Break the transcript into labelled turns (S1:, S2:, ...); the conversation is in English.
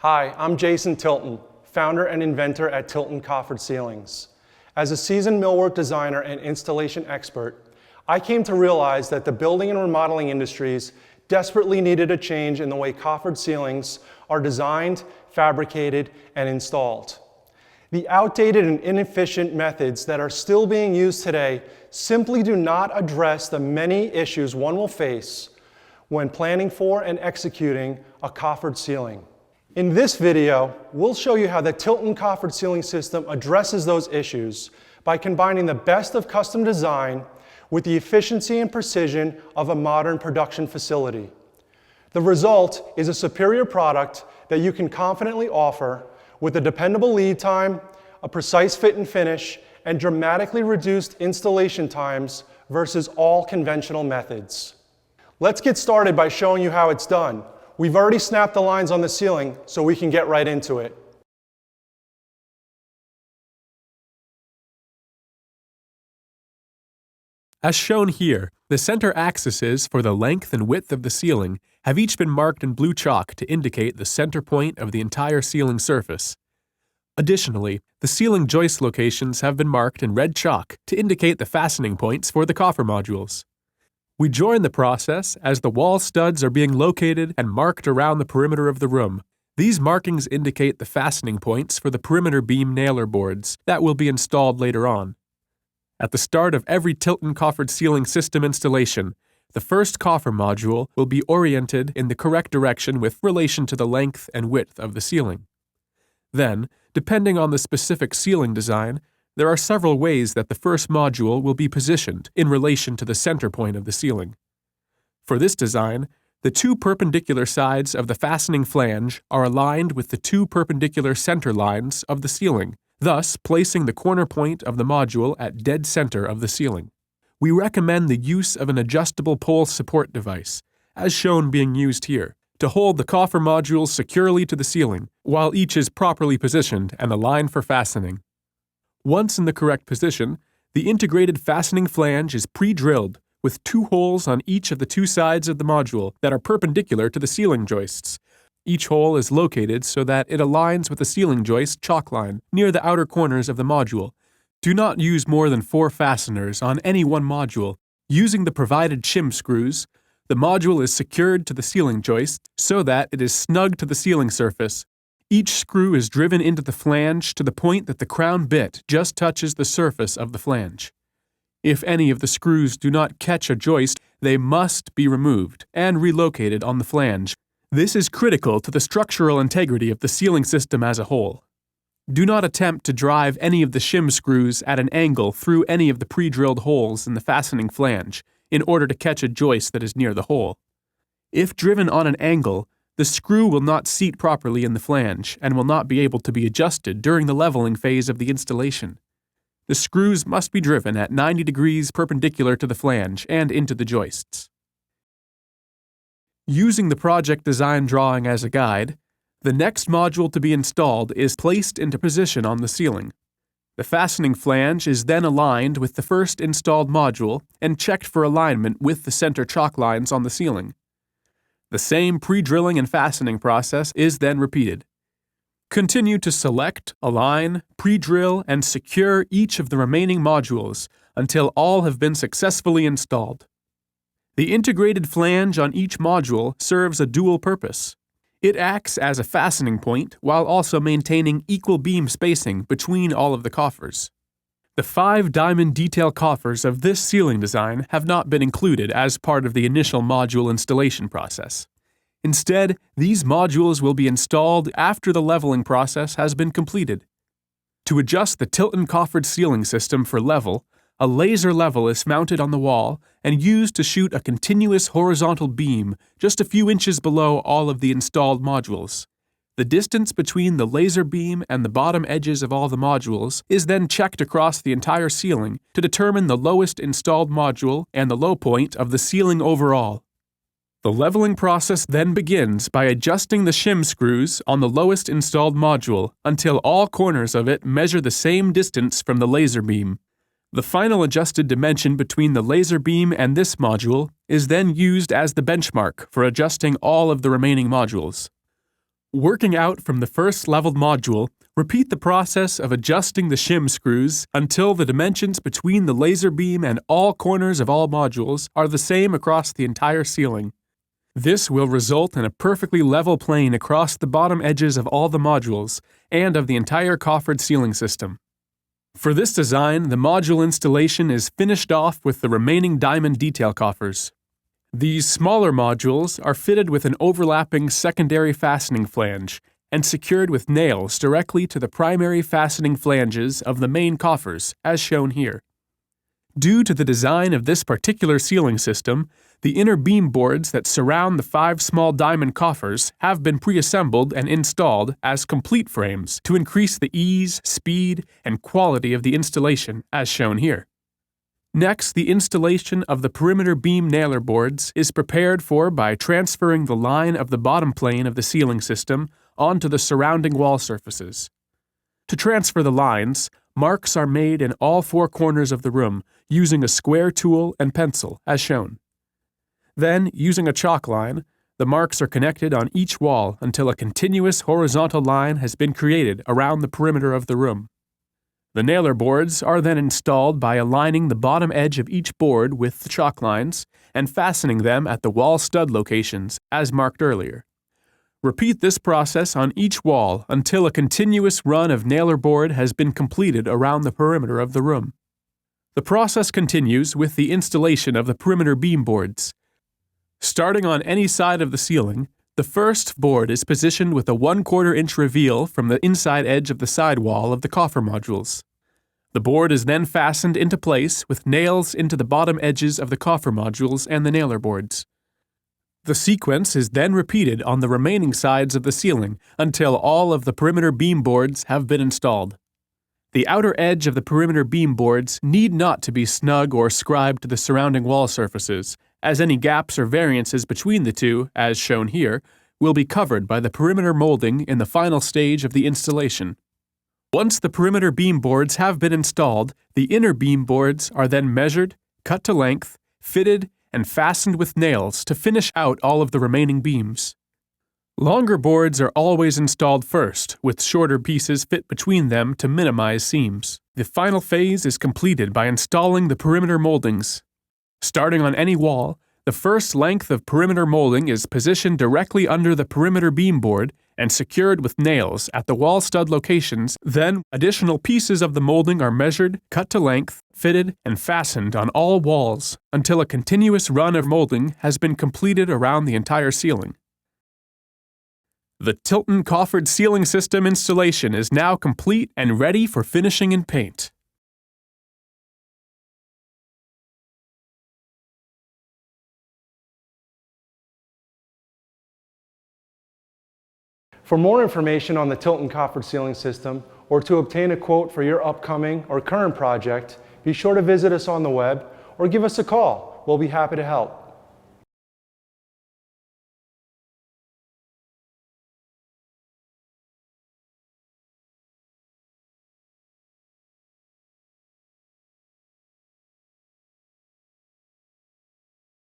S1: Hi, I'm Jason Tilton, founder and inventor at Tilton Coffered Ceilings. As a seasoned millwork designer and installation expert, I came to realize that the building and remodeling industries desperately needed a change in the way coffered ceilings are designed, fabricated, and installed. The outdated and inefficient methods that are still being used today simply do not address the many issues one will face when planning for and executing a coffered ceiling. In this video, we'll show you how the Tilton Coffered Ceiling System addresses those issues by combining the best of custom design with the efficiency and precision of a modern production facility. The result is a superior product that you can confidently offer with a dependable lead time, a precise fit and finish, and dramatically reduced installation times versus all conventional methods. Let's get started by showing you how it's done. We've already snapped the lines on the ceiling, so we can get right into it.
S2: As shown here, the center axes for the length and width of the ceiling have each been marked in blue chalk to indicate the center point of the entire ceiling surface. Additionally, the ceiling joist locations have been marked in red chalk to indicate the fastening points for the coffer modules. We join the process as the wall studs are being located and marked around the perimeter of the room. These markings indicate the fastening points for the perimeter beam nailer boards that will be installed later on. At the start of every Tilton Coffered Ceiling System installation, the first coffer module will be oriented in the correct direction with relation to the length and width of the ceiling. Then, depending on the specific ceiling design, there are several ways that the first module will be positioned in relation to the center point of the ceiling. For this design, the two perpendicular sides of the fastening flange are aligned with the two perpendicular center lines of the ceiling, thus placing the corner point of the module at dead center of the ceiling. We recommend the use of an adjustable pole support device, as shown being used here, to hold the coffer modules securely to the ceiling, while each is properly positioned and aligned for fastening. Once in the correct position, the integrated fastening flange is pre-drilled with two holes on each of the two sides of the module that are perpendicular to the ceiling joists. Each hole is located so that it aligns with the ceiling joist chalk line near the outer corners of the module. Do not use more than 4 fasteners on any one module. Using the provided shim screws, the module is secured to the ceiling joist so that it is snug to the ceiling surface. Each screw is driven into the flange to the point that the crown bit just touches the surface of the flange. If any of the screws do not catch a joist, they must be removed and relocated on the flange. This is critical to the structural integrity of the ceiling system as a whole. Do not attempt to drive any of the shim screws at an angle through any of the pre-drilled holes in the fastening flange in order to catch a joist that is near the hole. If driven on an angle, the screw will not seat properly in the flange and will not be able to be adjusted during the leveling phase of the installation. The screws must be driven at 90 degrees perpendicular to the flange and into the joists. Using the project design drawing as a guide, the next module to be installed is placed into position on the ceiling. The fastening flange is then aligned with the first installed module and checked for alignment with the center chalk lines on the ceiling. The same pre-drilling and fastening process is then repeated. Continue to select, align, pre-drill, and secure each of the remaining modules until all have been successfully installed. The integrated flange on each module serves a dual purpose. It acts as a fastening point while also maintaining equal beam spacing between all of the coffers. The 5 diamond detail coffers of this ceiling design have not been included as part of the initial module installation process. Instead, these modules will be installed after the leveling process has been completed. To adjust the Tilton Coffered Ceiling System for level, a laser level is mounted on the wall and used to shoot a continuous horizontal beam just a few inches below all of the installed modules. The distance between the laser beam and the bottom edges of all the modules is then checked across the entire ceiling to determine the lowest installed module and the low point of the ceiling overall. The leveling process then begins by adjusting the shim screws on the lowest installed module until all corners of it measure the same distance from the laser beam. The final adjusted dimension between the laser beam and this module is then used as the benchmark for adjusting all of the remaining modules. Working out from the first leveled module, repeat the process of adjusting the shim screws until the dimensions between the laser beam and all corners of all modules are the same across the entire ceiling. This will result in a perfectly level plane across the bottom edges of all the modules and of the entire coffered ceiling system. For this design, the module installation is finished off with the remaining diamond detail coffers. These smaller modules are fitted with an overlapping secondary fastening flange and secured with nails directly to the primary fastening flanges of the main coffers, as shown here. Due to the design of this particular ceiling system, the inner beam boards that surround the 5 small diamond coffers have been pre-assembled and installed as complete frames to increase the ease, speed, and quality of the installation, as shown here. Next, the installation of the perimeter beam nailer boards is prepared for by transferring the line of the bottom plane of the ceiling system onto the surrounding wall surfaces. To transfer the lines, marks are made in all 4 corners of the room using a square tool and pencil, as shown. Then, using a chalk line, the marks are connected on each wall until a continuous horizontal line has been created around the perimeter of the room. The nailer boards are then installed by aligning the bottom edge of each board with the chalk lines and fastening them at the wall stud locations, as marked earlier. Repeat this process on each wall until a continuous run of nailer board has been completed around the perimeter of the room. The process continues with the installation of the perimeter beam boards. Starting on any side of the ceiling, the first board is positioned with a 1/4 inch reveal from the inside edge of the side wall of the coffer modules. The board is then fastened into place with nails into the bottom edges of the coffer modules and the nailer boards. The sequence is then repeated on the remaining sides of the ceiling until all of the perimeter beam boards have been installed. The outer edge of the perimeter beam boards need not to be snug or scribed to the surrounding wall surfaces, as any gaps or variances between the two, as shown here, will be covered by the perimeter molding in the final stage of the installation. Once the perimeter beam boards have been installed, the inner beam boards are then measured, cut to length, fitted, and fastened with nails to finish out all of the remaining beams. Longer boards are always installed first, with shorter pieces fit between them to minimize seams. The final phase is completed by installing the perimeter moldings. Starting on any wall, the first length of perimeter molding is positioned directly under the perimeter beam board and secured with nails at the wall stud locations. Then, additional pieces of the molding are measured, cut to length, fitted, and fastened on all walls until a continuous run of molding has been completed around the entire ceiling. The Tilton Coffered ceiling system installation is now complete and ready for finishing and paint.
S1: For more information on the Tilton Coffered ceiling system, or to obtain a quote for your upcoming or current project, be sure to visit us on the web or give us a call. We'll be happy to help.